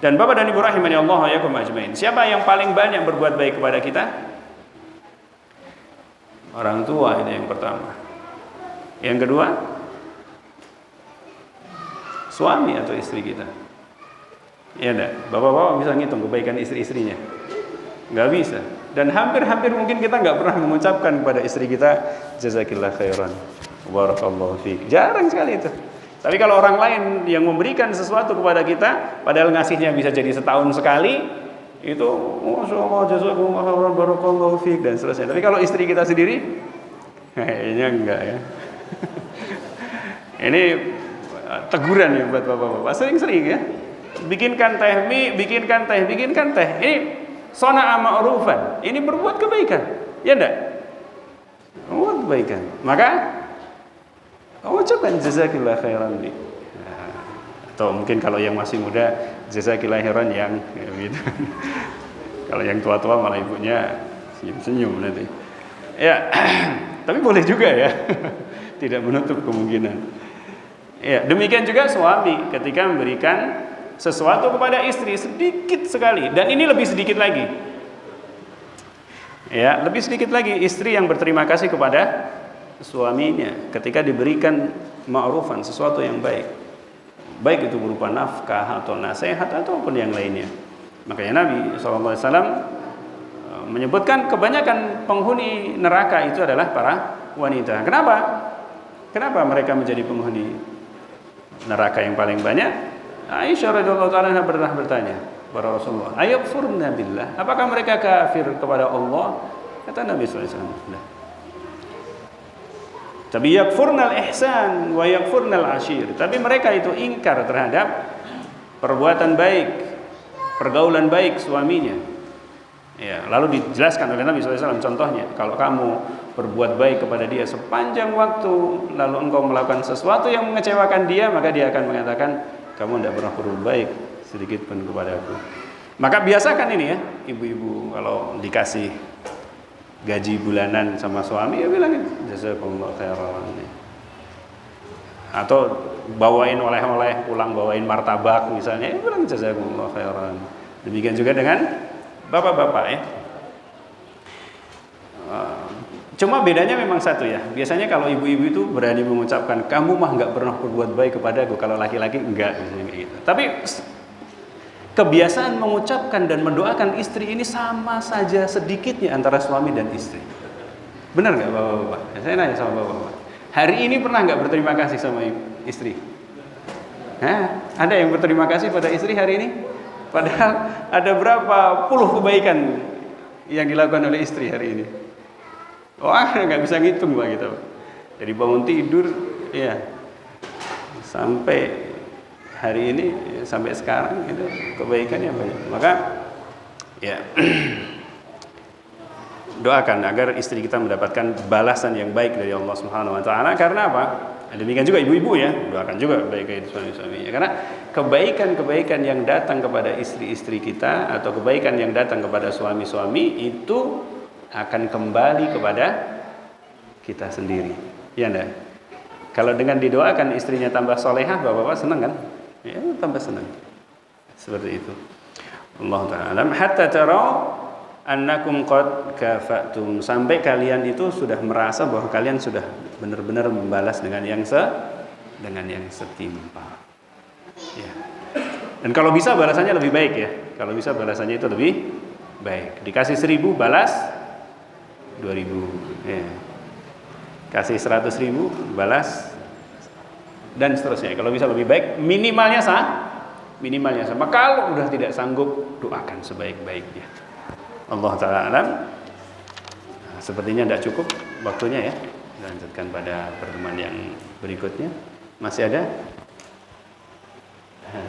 Dan Bapak dan Ibu rahimani Allah wa iyyakum ajmain. Siapa yang paling banyak berbuat baik kepada kita? Orang tua, ini yang pertama. Yang kedua, suami atau istri kita. Ya enggak? Bapak-bapak bisa ngitung kebaikan istri-istrinya? Enggak bisa. Dan hampir-hampir mungkin kita enggak pernah mengucapkan kepada istri kita jazakillah khairan, barakallahu fiik. Jarang sekali itu. Tapi kalau orang lain yang memberikan sesuatu kepada kita, padahal ngasihnya bisa jadi setahun sekali, itu masya Allah jazakumullah khairan barakallahu fiik dan seterusnya. Tapi kalau istri kita sendiri, kayaknya enggak ya. Ini teguran ya buat bapak-bapak. Sering-sering ya. Bikinkan teh mie, bikinkan teh. Ini sona'a ma'rufan. Ini berbuat kebaikan. Ya enggak? Berbuat kebaikan. Maka ucapkan jazakillah khairan. Atau mungkin kalau yang masih muda jazakillah khairan yang gitu. Kalau yang tua-tua malah ibunya senyum-senyum nanti. Ya, tapi boleh juga ya. Tidak menutup kemungkinan. Ya, demikian juga suami ketika memberikan sesuatu kepada istri sedikit sekali, dan ini lebih sedikit lagi. Ya, lebih sedikit lagi istri yang berterima kasih kepada suaminya ketika diberikan ma'rufan, sesuatu yang baik. Baik itu berupa nafkah atau nasihat ataupun yang lainnya. Makanya Nabi SAW menyebutkan kebanyakan penghuni neraka itu adalah para wanita. Kenapa? Kenapa mereka menjadi penghuni neraka yang paling banyak? Aisyah radhiyallahu ta'ala pernah bertanya kepada Rasulullah, ayakfurna billah, apakah mereka kafir kepada Allah? Kata Nabi SAW, tapi yakfurnal ihsan wa yakfurnal ashir. Tapi mereka itu ingkar terhadap perbuatan baik, pergaulan baik suaminya. Ya, lalu dijelaskan oleh Nabi SAW contohnya, kalau kamu berbuat baik kepada dia sepanjang waktu, lalu engkau melakukan sesuatu yang mengecewakan dia, maka dia akan mengatakan, kamu tidak pernah berbuat baik sedikit pun kepada aku. Maka biasakan ini ya, ibu-ibu kalau dikasih gaji bulanan sama suami, ya bilang jazakumullah khairan. Atau bawain oleh-oleh pulang, bawain martabak misalnya, ya bilang jazakumullah khairan. Demikian juga dengan bapak-bapak ya. Cuma bedanya memang satu ya. Biasanya kalau ibu-ibu itu berani mengucapkan, kamu mah nggak pernah berbuat baik kepadaku. Kalau laki-laki enggak, misalnya kayak gitu. Tapi kebiasaan mengucapkan dan mendoakan istri ini sama saja sedikitnya antara suami dan istri. Benar nggak bapak-bapak? Saya nanya sama bapak-bapak. Hari ini pernah nggak berterima kasih sama istri? Hah? Ada yang berterima kasih pada istri hari ini? Padahal ada berapa puluh kebaikan yang dilakukan oleh istri hari ini. Wah, nggak bisa ngitung Pak gitu. Dari bangun tidur, ya sampai hari ini, sampai sekarang itu kebaikannya banyak. Maka ya doakan agar istri kita mendapatkan balasan yang baik dari Allah Subhanahu Wa Taala. Karena apa? Demikian juga ibu-ibu ya, doakan juga baik suami-suaminya. Karena kebaikan-kebaikan yang datang kepada istri-istri kita atau kebaikan yang datang kepada suami-suami itu akan kembali kepada kita sendiri. Ya enggak? Kalau dengan didoakan istrinya tambah solehah, bapak-bapak senang kan? Ya, tambah senang. Seperti itu. Allah Ta'ala. Hatta tarau annakum qad kafatum, sampai kalian itu sudah merasa bahwa kalian sudah benar-benar membalas dengan yang setimpal. Ya. Dan kalau bisa balasannya lebih baik ya. Kalau bisa balasannya itu lebih baik. Dikasih 1000 balas 2000 ya. Kasih 100.000 balas dan seterusnya. Kalau bisa lebih baik, minimalnya sama. Kalau udah tidak sanggup, doakan sebaik-baiknya. Allah Ta'ala alam. Sepertinya tidak cukup waktunya ya. Lanjutkan pada pertemuan yang berikutnya. Masih ada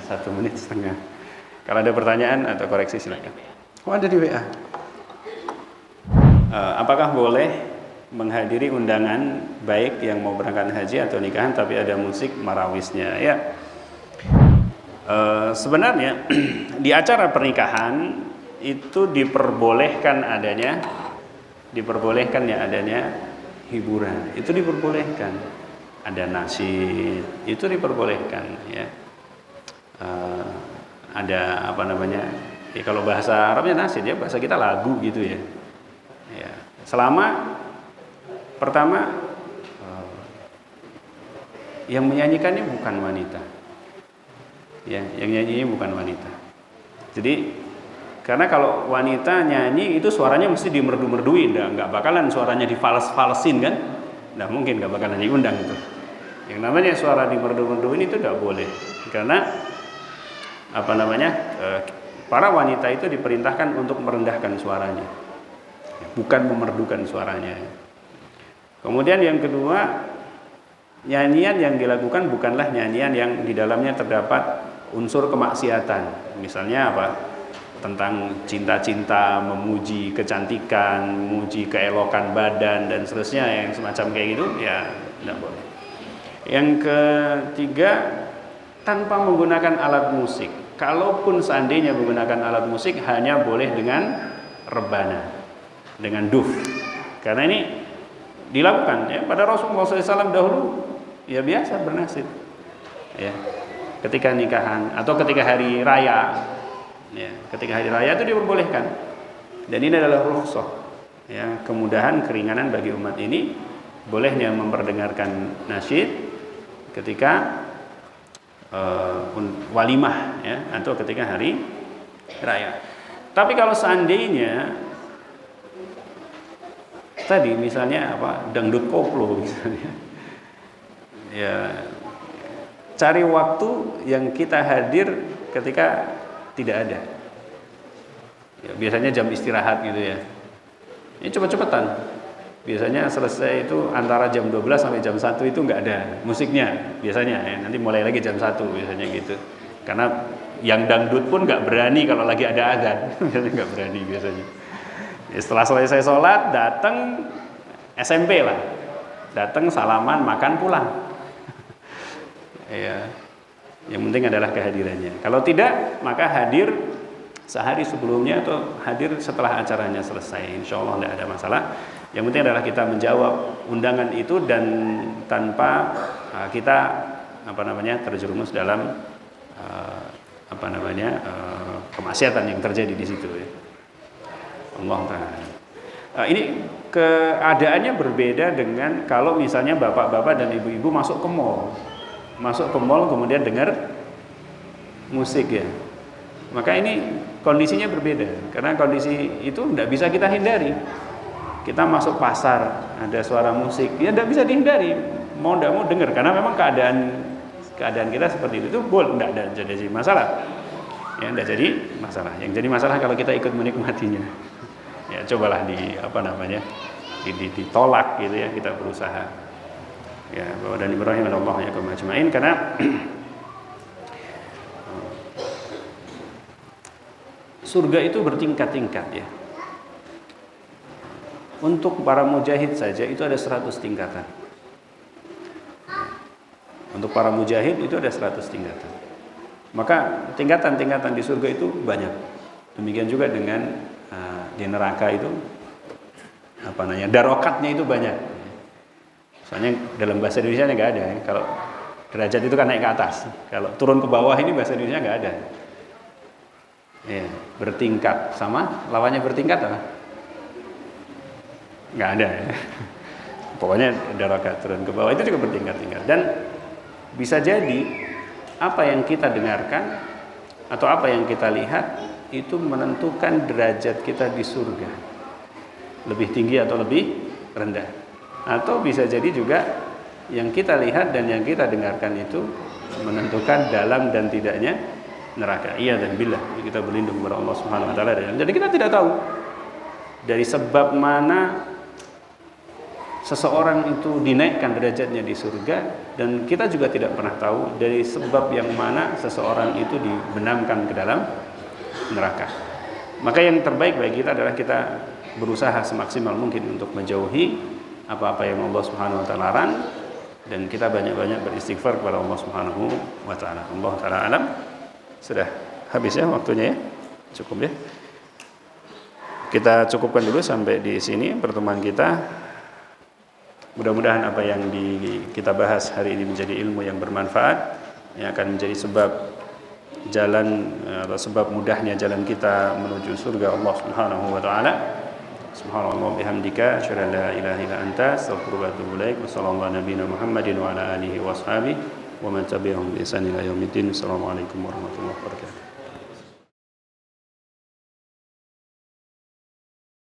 1 menit setengah. Kalau ada pertanyaan atau koreksi silakan. Oh, ada di WA. Apakah boleh menghadiri undangan baik yang mau berangkat haji atau nikahan tapi ada musik marawisnya? Ya, sebenarnya di acara pernikahan itu diperbolehkan adanya hiburan, itu diperbolehkan. Ada nasyid, itu diperbolehkan ya. Ada apa namanya? Ya, kalau bahasa Arabnya nasyid ya, bahasa kita lagu gitu ya. Ya, selama pertama yang menyanyikannya bukan wanita. Ya, yang nyanyinya bukan wanita. Jadi karena kalau wanita nyanyi itu suaranya mesti dimerdu-merduin, nggak bakalan suaranya difales-falesin kan? Nggak mungkin, nggak bakalan diundang itu. Yang namanya suara dimerdu-merduin itu nggak boleh, karena apa namanya? Para wanita itu diperintahkan untuk merendahkan suaranya, bukan memerdukan suaranya. Kemudian yang kedua, nyanyian yang dilakukan bukanlah nyanyian yang di dalamnya terdapat unsur kemaksiatan. Misalnya apa? Tentang cinta-cinta, memuji kecantikan, memuji keelokan badan dan seterusnya yang semacam kayak gitu, ya tidak boleh. Yang ketiga, tanpa menggunakan alat musik. Kalaupun seandainya menggunakan alat musik, hanya boleh dengan rebana, dengan duf. Karena ini dilakukan ya pada Rasulullah SAW dahulu, ya biasa bernasyid ya ketika nikahan atau ketika hari raya ya, ketika hari raya itu diperbolehkan, dan ini adalah rukhsah ya, kemudahan, keringanan bagi umat ini, bolehnya memperdengarkan nasyid ketika walimah ya, atau ketika hari raya. Tapi kalau seandainya tadi misalnya apa, dangdut koplo misalnya, ya cari waktu yang kita hadir ketika tidak ada. Ya, biasanya jam istirahat gitu ya. Ini cepet-cepetan. Biasanya selesai itu antara jam 12 sampai jam 1 itu nggak ada musiknya biasanya ya. Nanti mulai lagi jam 1 biasanya gitu. Karena yang dangdut pun nggak berani kalau lagi ada adzan. Biasanya nggak berani biasanya. Setelah selesai sholat, datang SMP lah, datang salaman, makan, pulang. Ya, yang penting adalah kehadirannya. Kalau tidak, maka hadir sehari sebelumnya atau hadir setelah acaranya selesai. Insya Allah tidak ada masalah. Yang penting adalah kita menjawab undangan itu dan tanpa kita terjerumus dalam kemaksiatan yang terjadi di situ ya. Allah Ta'ala. Ini keadaannya berbeda dengan kalau misalnya bapak-bapak dan ibu-ibu masuk ke mall kemudian dengar musik ya. Maka ini kondisinya berbeda karena kondisi itu tidak bisa kita hindari. Kita masuk pasar ada suara musik ya tidak bisa dihindari, mau tidak mau dengar karena memang keadaan kita seperti itu boleh tidak jadi masalah ya, tidak jadi masalah. Yang jadi masalah kalau kita ikut menikmatinya ya, cobalah ditolak gitu ya, kita berusaha ya. Bapak dan Ibu rahimallahu iyyakum ajmain, karena surga itu bertingkat-tingkat ya. Untuk para mujahid saja itu ada 100 tingkatan. Untuk para mujahid itu ada 100 tingkatan. Maka tingkatan-tingkatan di surga itu banyak. Demikian juga dengan di neraka itu darokatnya itu banyak. Soalnya dalam bahasa Indonesia nggak ada ya. Kalau derajat itu kan naik ke atas. Kalau turun ke bawah ini bahasa Indonesia nggak ada. Ya, bertingkat sama lawannya bertingkat apa? Nggak ada ya. Pokoknya darokat turun ke bawah itu juga bertingkat-tingkat. Dan bisa jadi apa yang kita dengarkan atau apa yang kita lihat itu menentukan derajat kita di surga, lebih tinggi atau lebih rendah. Atau bisa jadi juga yang kita lihat dan yang kita dengarkan itu menentukan dalam dan tidaknya neraka. Iya dan billah, kita berlindung kepada Allah Subhanahu wa taala. Jadi kita tidak tahu dari sebab mana seseorang itu dinaikkan derajatnya di surga, dan kita juga tidak pernah tahu dari sebab yang mana seseorang itu dibenamkan ke dalam neraka. Maka yang terbaik bagi kita adalah kita berusaha semaksimal mungkin untuk menjauhi apa-apa yang Allah Subhanahu wa taala larang, dan kita banyak-banyak beristighfar kepada Allah Subhanahu wa taala. Allah taala alam. Sudah habis ya waktunya ya. Cukup ya. Kita cukupkan dulu sampai di sini pertemuan kita. Mudah-mudahan apa yang kita bahas hari ini menjadi ilmu yang bermanfaat, yang akan menjadi sebab jalan atau sebab mudahnya jalan kita menuju surga Allah Subhanahu wa taala. Subhanallah bihamdika asyhadu an la ilaha illa anta astaghfiruka wa atubu ilaik. Wassallallahu ala nabiyina Muhammadin wa ala alihi washabihi wa man tabi'ahum bi ihsan ila yaumiddin. Assalamualaikum warahmatullahi wabarakatuh.